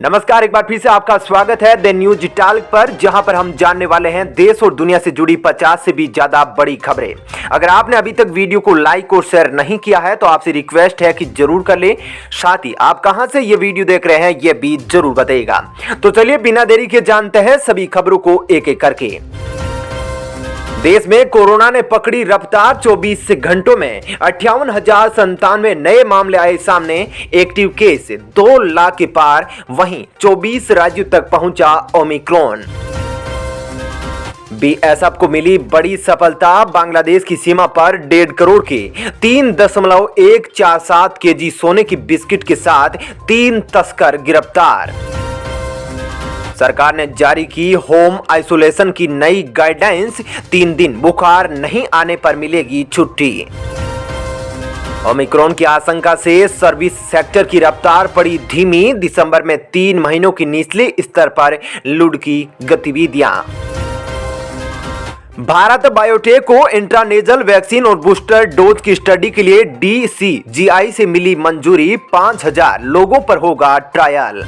नमस्कार, एक बार फिर से आपका स्वागत है द न्यूज टॉक पर, जहां पर हम जानने वाले हैं देश और दुनिया से जुड़ी 50 से भी ज्यादा बड़ी खबरें। अगर आपने अभी तक वीडियो को लाइक और शेयर नहीं किया है तो आपसे रिक्वेस्ट है कि जरूर कर ले। साथ ही आप कहां से ये वीडियो देख रहे हैं ये भी जरूर बताइएगा। तो चलिए बिना देरी के जानते हैं सभी खबरों को एक एक करके। देश में कोरोना ने पकड़ी रफ्तार, 24 घंटों में 58,097 नए मामले आए सामने। एक्टिव केस 2 लाख के पार, वहीं 24 राज्यों तक पहुंचा ओमिक्रॉन। बीएसएफ को मिली बड़ी सफलता, बांग्लादेश की सीमा पर 1.5 करोड़ के 3.147 केजी सोने की बिस्किट के साथ 3 तस्कर गिरफ्तार। सरकार ने जारी की होम आइसोलेशन की नई गाइडलाइंस, 3 दिन बुखार नहीं आने पर मिलेगी छुट्टी। ओमिक्रॉन की आशंका से सर्विस सेक्टर की रफ्तार पड़ी धीमी, दिसंबर में 3 महीनों की निचले स्तर पर लुढ़की गतिविधियां। भारत बायोटेक को इंट्रानेजल वैक्सीन और बूस्टर डोज की स्टडी के लिए DCGI से मिली मंजूरी, 5,000 लोगों पर होगा ट्रायल।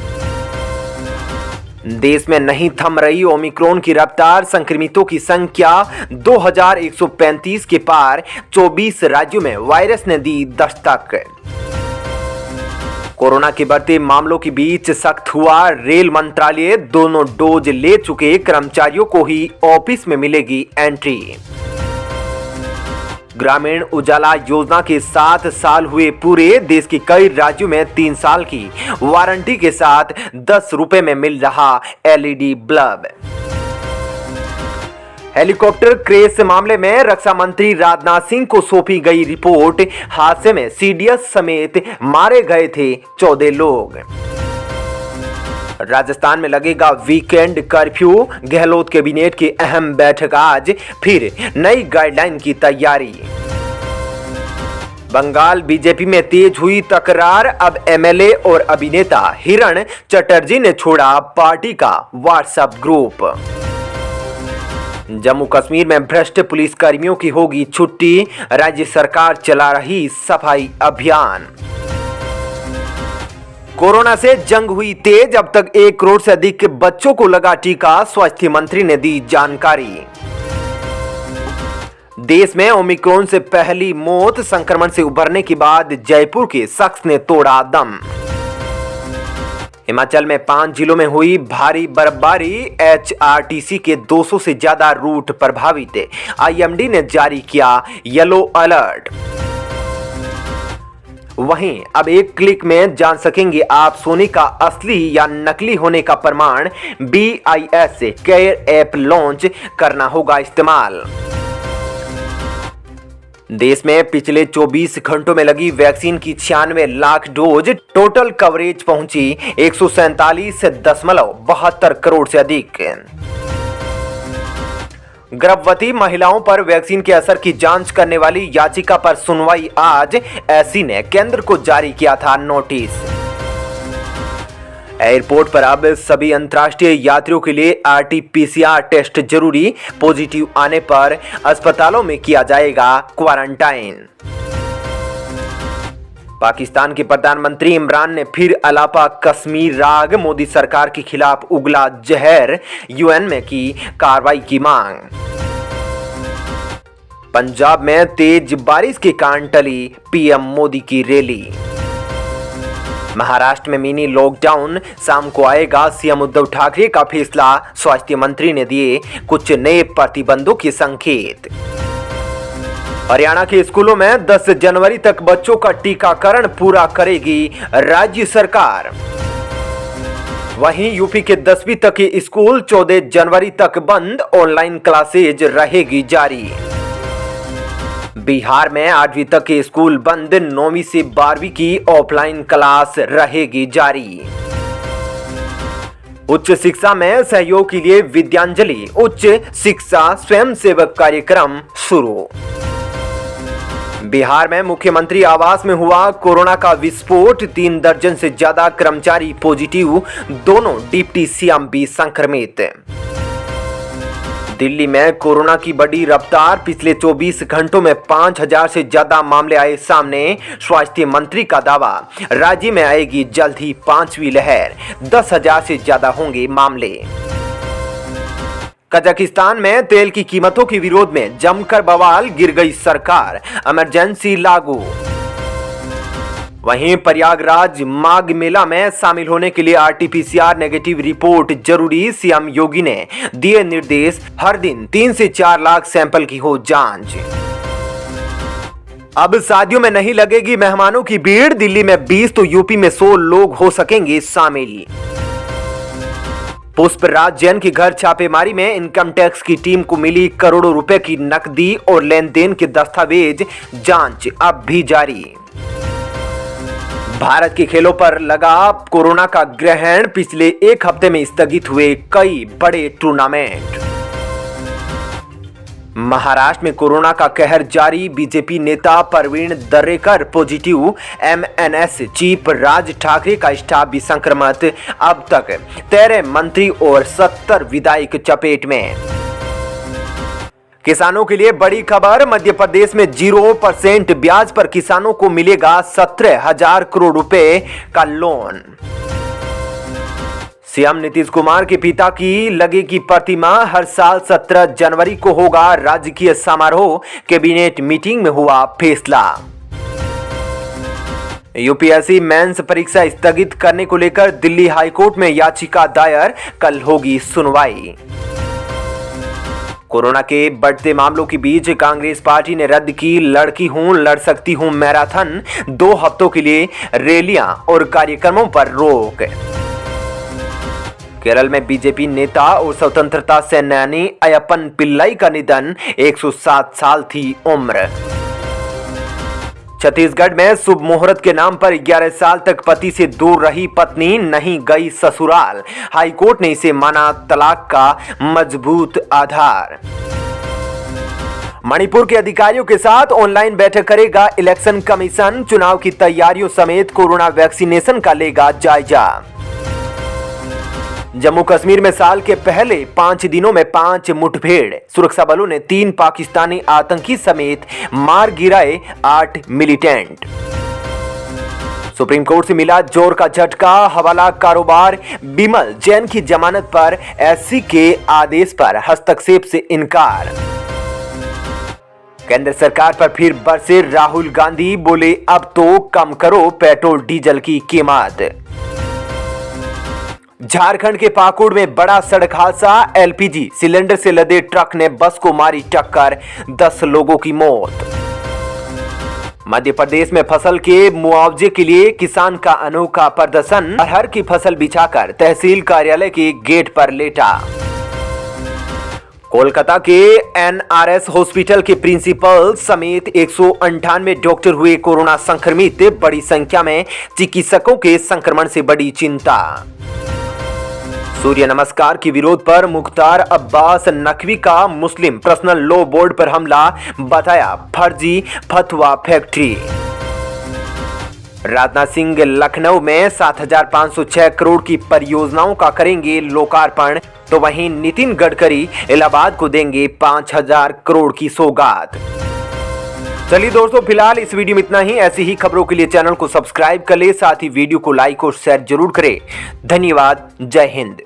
देश में नहीं थम रही ओमिक्रॉन की रफ्तार, संक्रमितों की संख्या 2,135 के पार, 24 राज्यों में वायरस ने दी दस्तक। कोरोना के बढ़ते मामलों के बीच सख्त हुआ रेल मंत्रालय, दोनों डोज ले चुके कर्मचारियों को ही ऑफिस में मिलेगी एंट्री। ग्रामीण उजाला योजना के 7 साल हुए पूरे, देश के कई राज्यों में 3 साल की वारंटी के साथ 10 रुपए में मिल रहा LED बल्ब। हेलीकॉप्टर क्रैश मामले में रक्षा मंत्री राजनाथ सिंह को सौंपी गई रिपोर्ट, हादसे में CDS समेत मारे गए थे 14 लोग। राजस्थान में लगेगा वीकेंड कर्फ्यू, गहलोत कैबिनेट की अहम बैठक आज, फिर नई गाइडलाइन की तैयारी। बंगाल बीजेपी में तेज हुई तकरार, अब MLA और अभिनेता हिरण चटर्जी ने छोड़ा पार्टी का व्हाट्सएप ग्रुप। जम्मू कश्मीर में भ्रष्ट पुलिसकर्मियों की होगी छुट्टी, राज्य सरकार चला रही सफाई अभियान। कोरोना से जंग हुई तेज, अब तक 1 करोड़ से अधिक बच्चों को लगा टीका, स्वास्थ्य मंत्री ने दी जानकारी। देश में ओमिक्रॉन से पहली मौत, संक्रमण से उबरने के बाद जयपुर के शख्स ने तोड़ा दम। हिमाचल में 5 जिलों में हुई भारी बर्फबारी, HRTC के 200 से ज्यादा रूट प्रभावित, IMD ने जारी किया येलो अलर्ट। वहीं अब एक क्लिक में जान सकेंगे आप सोने का असली या नकली होने का प्रमाण, BIS केयर ऐप लॉन्च करना होगा इस्तेमाल। देश में पिछले 24 घंटों में लगी वैक्सीन की 96 लाख डोज, टोटल कवरेज पहुंची 147.72 करोड़ से अधिक। गर्भवती महिलाओं पर वैक्सीन के असर की जांच करने वाली याचिका पर सुनवाई आज, SC ने केंद्र को जारी किया था नोटिस। एयरपोर्ट पर अब सभी अंतर्राष्ट्रीय यात्रियों के लिए RT-PCR टेस्ट जरूरी, पॉजिटिव आने पर अस्पतालों में किया जाएगा क्वारंटाइन। पाकिस्तान के प्रधानमंत्री इमरान ने फिर अलापा कश्मीर राग, मोदी सरकार के खिलाफ उगला जहर, UN में की कार्रवाई की मांग। पंजाब में तेज बारिश के कारण टली PM मोदी की रैली। महाराष्ट्र में मिनी लॉकडाउन, शाम को आएगा CM उद्धव ठाकरे का फैसला, स्वास्थ्य मंत्री ने दिए कुछ नए प्रतिबंधों के संकेत। हरियाणा के स्कूलों में 10 जनवरी तक बच्चों का टीकाकरण पूरा करेगी राज्य सरकार। वहीं यूपी के 10वीं तक के स्कूल 14 जनवरी तक बंद, ऑनलाइन क्लासेज रहेगी जारी। बिहार में 8वीं तक के स्कूल बंद, 9वीं से 12वीं की ऑफलाइन क्लास रहेगी जारी। उच्च शिक्षा में सहयोग के लिए विद्यांजलि उच्च शिक्षा स्वयंसेवक कार्यक्रम शुरू। बिहार में मुख्यमंत्री आवास में हुआ कोरोना का विस्फोट, 3 दर्जन से ज्यादा कर्मचारी पॉजिटिव, दोनों डिप्टी CM भी संक्रमित। दिल्ली में कोरोना की बड़ी रफ्तार। पिछले 24 घंटों में 5000 से ज्यादा मामले आए सामने। स्वास्थ्य मंत्री का दावा, राज्य में आएगी जल्द ही 5वीं लहर। 10,000 से ज्यादा होंगे मामले। कजाकिस्तान में तेल की कीमतों के विरोध में जमकर बवाल, गिर गई सरकार, इमरजेंसी लागू। वहीं प्रयागराज माघ मेला में शामिल होने के लिए आरटीपीसीआर नेगेटिव रिपोर्ट जरूरी। सीएम योगी ने दिए निर्देश, हर दिन 3 से 4 लाख सैंपल की हो जांच। अब शादियों में नहीं लगेगी मेहमानों की भीड़। दिल्ली में 20 तो यूपी में 100 लोग हो सकेंगे शामिल। पुष्पराज जैन के घर छापेमारी में इनकम टैक्स की टीम को मिली करोड़ों रुपए की नकदी और लेन देन के दस्तावेज। जांच अब भी जारी। भारत के खेलों पर लगा कोरोना का ग्रहण। पिछले एक हफ्ते में स्थगित हुए कई बड़े टूर्नामेंट। महाराष्ट्र में कोरोना का कहर जारी। बीजेपी नेता Pravin Darekar positive. MNS chief Raj Thackeray का स्टाफ भी संक्रमित। अब तक 13 मंत्री और 70 विधायक चपेट में। किसानों के लिए बड़ी खबर। मध्य प्रदेश में 0% ब्याज पर किसानों को मिलेगा 17,000 करोड़ रुपए का लोन। सीएम नीतीश कुमार के पिता की लगेगी प्रतिमा। हर साल 17 जनवरी को होगा राजकीय समारोह। कैबिनेट मीटिंग में हुआ फैसला। यूपीएससी मेंस परीक्षा स्थगित करने को लेकर दिल्ली हाईकोर्ट में याचिका दायर। कल होगी सुनवाई। कोरोना के बढ़ते मामलों के बीच कांग्रेस पार्टी ने रद्द की लड़की हूं लड़ सकती हूं मैराथन। 2 हफ्तों के लिए रैलियां और कार्यक्रमों पर रोक। केरल में बीजेपी नेता और स्वतंत्रता सेनानी अयप्पन पिल्लाई का निधन। 107 साल थी उम्र। छत्तीसगढ़ में शुभ मुहूर्त के नाम पर 11 साल तक पति से दूर रही पत्नी नहीं गई ससुराल। हाईकोर्ट ने इसे माना तलाक का मजबूत आधार। मणिपुर के अधिकारियों के साथ ऑनलाइन बैठक करेगा इलेक्शन कमीशन। चुनाव की तैयारियों समेत कोरोना वैक्सीनेशन का लेगा जायजा। जम्मू कश्मीर में साल के पहले 5 दिनों में 5 मुठभेड़। सुरक्षा बलों ने 3 पाकिस्तानी आतंकी समेत मार गिराए 8 मिलिटेंट। सुप्रीम कोर्ट से मिला जोर का झटका। हवाला कारोबार बिमल जैन की जमानत पर एससी के आदेश पर हस्तक्षेप से इनकार। केंद्र सरकार पर फिर बरसे राहुल गांधी। बोले अब तो कम करो पेट्रोल डीजल की कीमत। झारखंड के पाकुड़ में बड़ा सड़क हादसा। एलपीजी सिलेंडर से लदे ट्रक ने बस को मारी टक्कर। 10 लोगों की मौत। मध्य प्रदेश में फसल के मुआवजे के लिए किसान का अनोखा प्रदर्शन। अरहर की फसल बिछाकर तहसील कार्यालय के गेट पर लेटा। कोलकाता के एनआरएस हॉस्पिटल के प्रिंसिपल समेत 198 डॉक्टर हुए कोरोना संक्रमित। बड़ी संख्या में चिकित्सकों के संक्रमण से बड़ी चिंता। सूर्य नमस्कार के विरोध पर मुख्तार अब्बास नकवी का मुस्लिम पर्सनल लॉ बोर्ड पर हमला। बताया फर्जी फतवा फैक्ट्री। राजनाथ सिंह लखनऊ में 7,506 करोड़ की परियोजनाओं का करेंगे लोकार्पण। तो वहीं नितिन गडकरी इलाहाबाद को देंगे 5,000 करोड़ की सौगात। चलिए दोस्तों, फिलहाल इस वीडियो में इतना ही। ऐसी ही खबरों के लिए चैनल को सब्सक्राइब कर ले, साथ ही वीडियो को लाइक और शेयर जरूर करें। धन्यवाद। जय हिंद।